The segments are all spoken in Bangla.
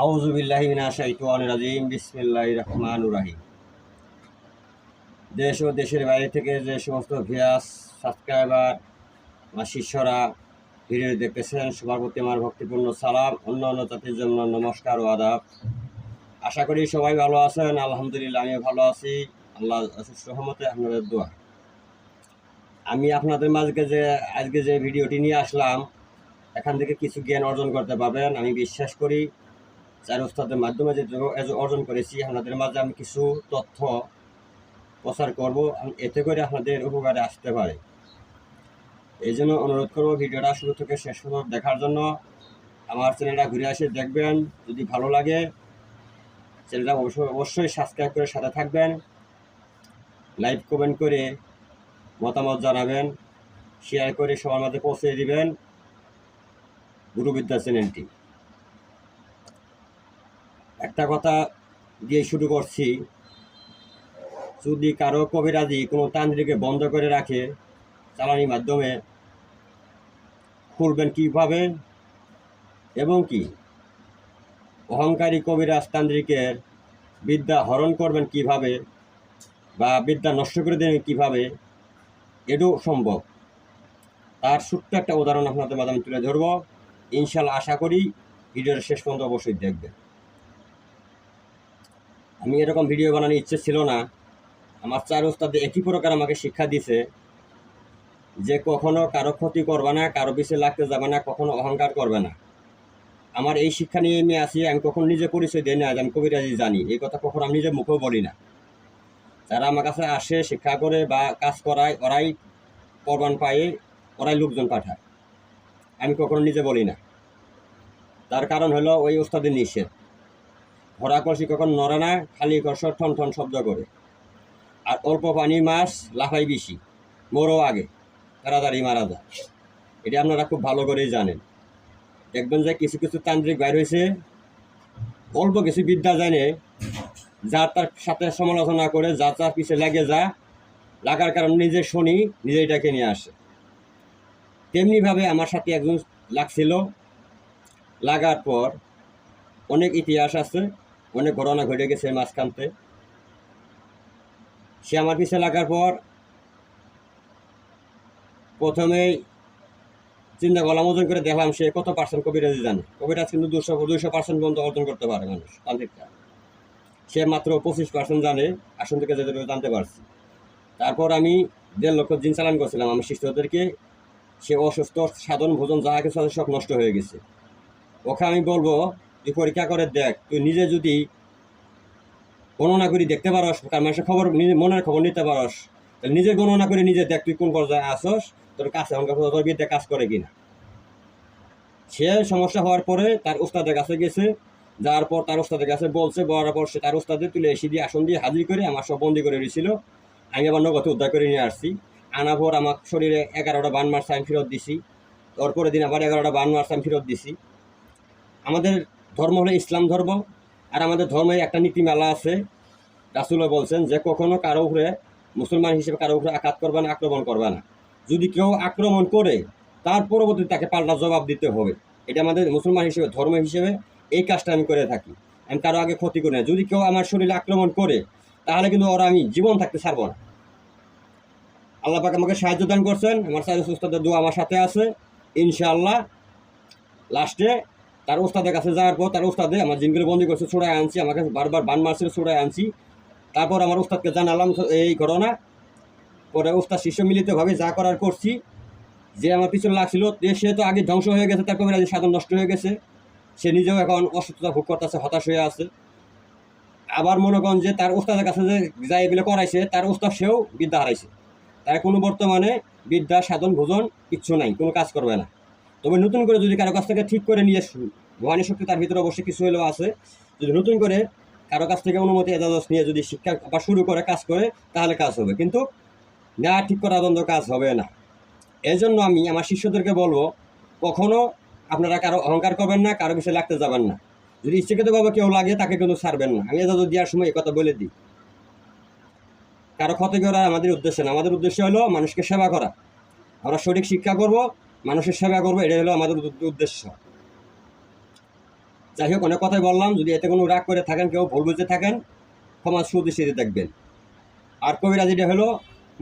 আউযু বিল্লাহি মিনাশ শাইতানির রাজিম বিসমিল্লাহির রহমানির রহিম। দেশ ও দেশের বাইরে থেকে যে সমস্ত ভিউয়ার্স সাবস্ক্রাইবার বা শিষ্যরা ভিডিও দেখতেছেন সবার প্রতি আমার ভক্তিপূর্ণ সালাম, অন্য অন্য জাতির জন্য নমস্কার ও আদাব। আশা করি সবাই ভালো আছেন। আলহামদুলিল্লাহ আমিও ভালো আছি, আল্লাহ রহমতে আপনাদের দোয়া। আমি আপনাদের মাঝে আজকে যে ভিডিওটি নিয়ে আসলাম, এখান থেকে কিছু জ্ঞান অর্জন করতে পারবেন আমি বিশ্বাস করি। চার ওস্তাদের মাধ্যমে যে অর্জন করেছি আপনাদের মাঝে আমি কিছু তথ্য প্রচার করব, এতে করে আপনাদের উপকারে আসতে পারে। এই জন্য অনুরোধ করব ভিডিওটা শুরু থেকে শেষ পর্যন্ত দেখার জন্য। আমার চ্যানেলটা ঘুরে এসে দেখবেন, যদি ভালো লাগে চ্যানেলটা অবশ্যই সাবস্ক্রাইব করে সাথে থাকবেন, লাইক কমেন্ট করে মতামত জানাবেন, শেয়ার করে সবার মাঝে পৌঁছে দিবেন গুরুবিদ্যা চ্যানেলটি। একটা কথা দিয়ে শুরু করছি, যদি কারো কবিরাজি কোনো তান্ত্রিকে বন্ধ করে রাখে চালানির মাধ্যমে, খুলবেন কীভাবে এবং কি অহংকারী কবিরাজ তান্ত্রিকের বিদ্যা হরণ করবেন কিভাবে বা বিদ্যা নষ্ট করে দেবেন কীভাবে, এটাও সম্ভব। তার ছোট্ট একটা উদাহরণ আপনাদের মাধ্যমে আমি তুলে ধরব। ইনশাল্লাহ আশা করি ভিডিওর শেষ পর্যন্ত অবশ্যই দেখবেন। আমি এরকম ভিডিও বানানোর ইচ্ছে ছিল না। আমার চার ওস্তাদ একই প্রকার আমাকে শিক্ষা দিছে যে কখনো কারো ক্ষতি করবে না, কারো পিছিয়ে লাগতে যাবে না, কখনো অহংকার করবে না। আমার এই শিক্ষা নিয়ে আমি আসি। আমি কখনো নিজে পরিচয় দিই না যে আমি কবিরাজি জানি, এই কথা কখনো আমি নিজে মুখেও বলি না। যারা আমার কাছে আসে শিক্ষা করে বা কাজ করায়, ওরাই প্রমাণ পায়, ওরাই লোকজন পাঠায়, আমি কখনো নিজে বলি না। তার কারণ হলো ওই ওস্তাদের নিষেধ। ভরা কলসি কখন নড়ে না, খালি কলসর ঠন ঠন শব্দ করে। আর অল্প পানির মাছ লাফাই বেশি, মরও আগে, তাড়াতাড়ি মারা যায়। এটা আপনারা খুব ভালো করেই জানেন। দেখবেন যে কিছু কিছু তান্ত্রিক বাইর হয়েছে, অল্প কিছু বিদ্যা জানে, যার তার সাথে সমালোচনা করে, যা তার পিছিয়ে লাগে লাগার কারণে নিজে শুনি, নিজেই এটাকে নিয়ে আসে। তেমনিভাবে আমার সাথে একজন লাগছিল, লাগার পর অনেক ইতিহাস আছে, অনেক ঘটনা ঘটে গেছে মাঝখানতে। সে আমার পিছিয়ে লাগার পর প্রথমেই চিন্তা করলাম, ওজন করে দেখলাম সে কত পার্সেন্ট কবিরাজি জানে। কবিরাজ কিন্তু 200% পর্যন্ত অর্জন করতে পারে মানুষ, তান্ত্রিকটা। সে মাত্র 25% জানে, আসন থেকে যেটা জানতে পারছি। তারপর আমি 1.5 লক্ষ দিন চালান করছিলাম আমার শিষ্যদেরকে। সে অসুস্থ, সাধন ভোজন যা কিছু আছে সব নষ্ট হয়ে গেছে। ওকে আমি বলবো, তুই পরীক্ষা করে দেখ, তুই নিজে যদি গণনা করি দেখতে পারস, কার মানুষের খবর, নিজে মনের খবর নিতে পারস, তাহলে নিজে গণনা করে নিজে দেখ তুই কোন পর্যায়ে আসস, তোর কাছে তোর বিদ্যা কাজ করে কিনা। সে সমস্যা হওয়ার পরে তার ওস্তাদের কাছে গেছে, যাওয়ার পর তার ওস্তাদের কাছে বলছে, বলার পর সে তার ওস্তাদের তুলে এসে দিয়ে আসন দিয়ে হাজির করে আমার সব বন্দি করে দিয়েছিল। আমি আবার নগদে উদ্ধার করে নিয়ে আসছি। আনার পর আমার শরীরে 11টা বান মারছে, আমি ফেরত দিছি। তারপরে দিন আবার 11টা বান মারছে, আমি ফেরত দিছি। আমাদের ধর্ম হলো ইসলাম ধর্ম, আর আমাদের ধর্মে একটা নীতিমালা আছে। রাসূলও বলছেন যে কখনো কারো উপরে, মুসলমান হিসেবে কারো উপরে আঘাত করবে না, আক্রমণ করবে না। যদি কেউ আক্রমণ করে তার পরবর্তীতে তাকে পাল্টা জবাব দিতে হবে। এটা আমাদের মুসলমান হিসেবে, ধর্ম হিসেবে এই কাজটা আমি করে থাকি। আমি কারো আগে ক্ষতি করি না। যদি কেউ আমার শরীরে আক্রমণ করে তাহলে কিন্তু ওরা আমি জীবন থাকতে ছাড়বো না। আল্লাহ পাক আমাকে সাহায্য দান করছেন, আমার সাইজ উস্তাদের দোয়া আমার সাথে আছে। ইনশাআল্লাহ লাস্টে তার ওস্তাদের কাছে যাওয়ার পর তার ওস্তাদে আমার জিনগুলো বন্দি করছে, ছুড়ায় আনছি, আমাকে বারবার বান মারছিল, ছুড়ায় আনছি। তারপর আমার ওস্তাদকে জানালাম এই ঘটনা। পরে ওস্তাদ শিষ্য মিলিতভাবে যা করার করছি। যে আমার পিছনে লাগছিল সে তো আগে ধ্বংস হয়ে গেছে, তার কবিরাজি সাধন নষ্ট হয়ে গেছে। সে নিজেও এখন অসুস্থতা ভোগ করতেছে, হতাশ হয়ে আছে। আবার মনে করেন যে তার ওস্তাদের কাছে যে যাই এগুলো করাইছে, তার ওস্তাদ সেও বিদ্যা হারাইছে। তার কোনো বর্তমানে বিদ্যা সাধন ভোজন কিচ্ছু নাই, কোনো কাজ করবে না। তবে নতুন করে যদি কারো কাছ থেকে ঠিক করে নিয়ে ভবানী শক্তি তার ভিতরে অবশ্যই কিছু হলেও আছে। যদি নতুন করে কারো কাছ থেকে অনুমতি এজাজত নিয়ে যদি শিক্ষা বা শুরু করে কাজ করে, তাহলে কাজ হবে, কিন্তু না ঠিক করা দ্বন্দ্ব কাজ হবে না। এই জন্য আমি আমার শিষ্যদেরকে বলবো, কখনো আপনারা কারো অহংকার করবেন না, কারো বিষয়ে লাগতে যাবেন না। যদি ইচ্ছাকৃতভাবে কেউ লাগে তাকে কিন্তু ছাড়বেন না। আমি এজাজত দেওয়ার সময় কথা বলে দিই, কারো ক্ষতি করা আমাদের উদ্দেশ্য না। আমাদের উদ্দেশ্য হলো মানুষকে সেবা করা। আমরা সঠিক শিক্ষা করব, মানুষের সেবা করবো, এটাই হলো আমাদের উদ্দেশ্য। যাই হোক, অনেক কথাই বললাম। যদি এতে কোনো রাগ করে থাকেন, কেউ ভুল বুঝতে থাকেন, ক্ষমা সুদৃষ্টিতে দেখবেন। আর কবিরাজিটা হলো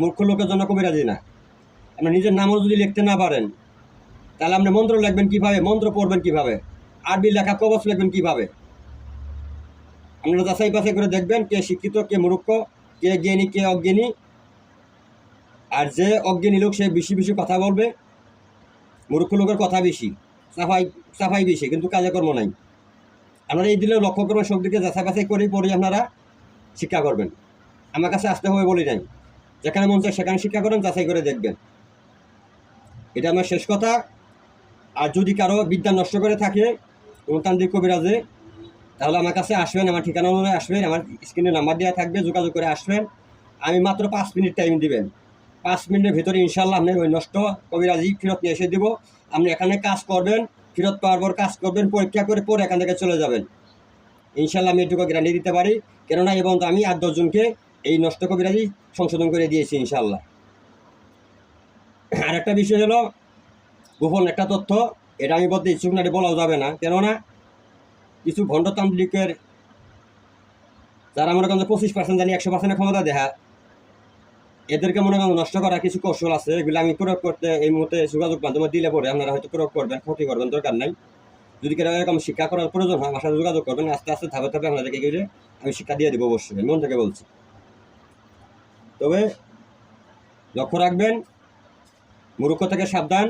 মূর্খ লোকের জন্য কবিরাজি না। আপনি নিজের নামও যদি লিখতে না পারেন, তাহলে আপনি মন্ত্র লিখবেন কীভাবে, মন্ত্র পড়বেন কীভাবে, আরবি লেখা কবচ লিখবেন কীভাবে। আপনারা যাচাই বাছাই করে দেখবেন কে শিক্ষিত, কে মূর্খ, কে জ্ঞানী, কে অজ্ঞানী। আর যে অজ্ঞানী লোক সে বেশি বেশি কথা বলবে, মূর্খ লোকের কথা বেশি, সাফাই সাফাই বেশি, কিন্তু কাজে কর্ম নাই। আপনারা এই দিলে লক্ষ্য করবেন, সব দিকে যাচাই বাছাই করেই পড়ে আপনারা শিক্ষা করবেন। আমার কাছে আসতে হবে বলি নাই, যেখানে মন চায় সেখানে শিক্ষা করেন, যাচাই করে দেখবেন। এটা আমার শেষ কথা। আর যদি কারো বিদ্যা নষ্ট করে থাকে তান্ত্রিক কবিরাজে, তাহলে আমার কাছে আসবেন, আমার ঠিকানা অনুযায়ী আসবেন, আমার স্ক্রিনে নাম্বার দেওয়া থাকবে, যোগাযোগ করে আসবেন। আমি মাত্র 5 মিনিট টাইম দিবেন। 5 মিনিটের ভিতরে ইনশাল্লাহ আপনি ওই নষ্ট কবিরাজি ফেরত নিয়ে এসে দেবো। আপনি এখানে কাজ করবেন, ফেরত পাওয়ার পর কাজ করবেন, পরীক্ষা করে পরে এখান থেকে চলে যাবেন। ইনশাল্লাহ আমি এটুকু গ্যারান্টি দিতে পারি, কেননা এবং আমি 8-10 জনকে এই নষ্ট কবিরাজি সংশোধন করে দিয়েছি ইনশাল্লাহ। আর একটা বিষয় হলো গোপন একটা তথ্য, এটা আমি বলতে ইচ্ছুক না, এটা বলাও যাবে না। কেননা কিছু ভণ্ডতান্ত্রিকের যারা মনে করেন 25% জানি 100% ক্ষমতা দেখা, এদেরকে মনে করেন নষ্ট করার কিছু কৌশল আছে। এগুলো আমি প্রয়োগ করতে এই মুহূর্তে যোগাযোগ মাধ্যমে দিলে পরে আপনারা হয়তো প্রয়োগ করবেন, ক্ষতি করবেন, দরকার নাই। যদি কেউ এরকম শিক্ষা করার প্রয়োজন হয় আমার সাথে যোগাযোগ করবেন। আস্তে আস্তে ধাপে ধাপে আপনাদেরকে গিয়ে আমি শিক্ষা দিয়ে দেবো, অবশ্যই মন থেকে বলছি। তবে লক্ষ্য রাখবেন, মূর্খ থেকে সাবধান,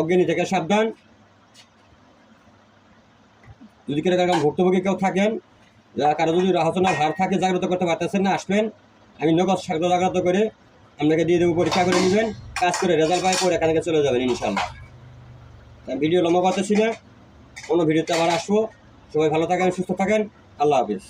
অজ্ঞানী থেকে সাবধান। যদি কেউ এরকম ভুক্তভোগী কেউ থাকেন, যারা কারো যদি রচনা ভার থাকে, জাগ্রত করতে পারতেছেন না, আসবেন, আমি নগদ সাগ্রত জাগ্রত করে আপনাকে দিয়ে দেবো। পরীক্ষা করে নেবেন, কাজ করে রেজাল্ট পাই, পরে এখান থেকে চলে যাবেন ইনশাল্লাহ। তাই ভিডিও লম্বা করতেছি না, কোনো ভিডিওতে আবার আসবো। সবাই ভালো থাকেন, সুস্থ থাকেন, আল্লাহ হাফিজ।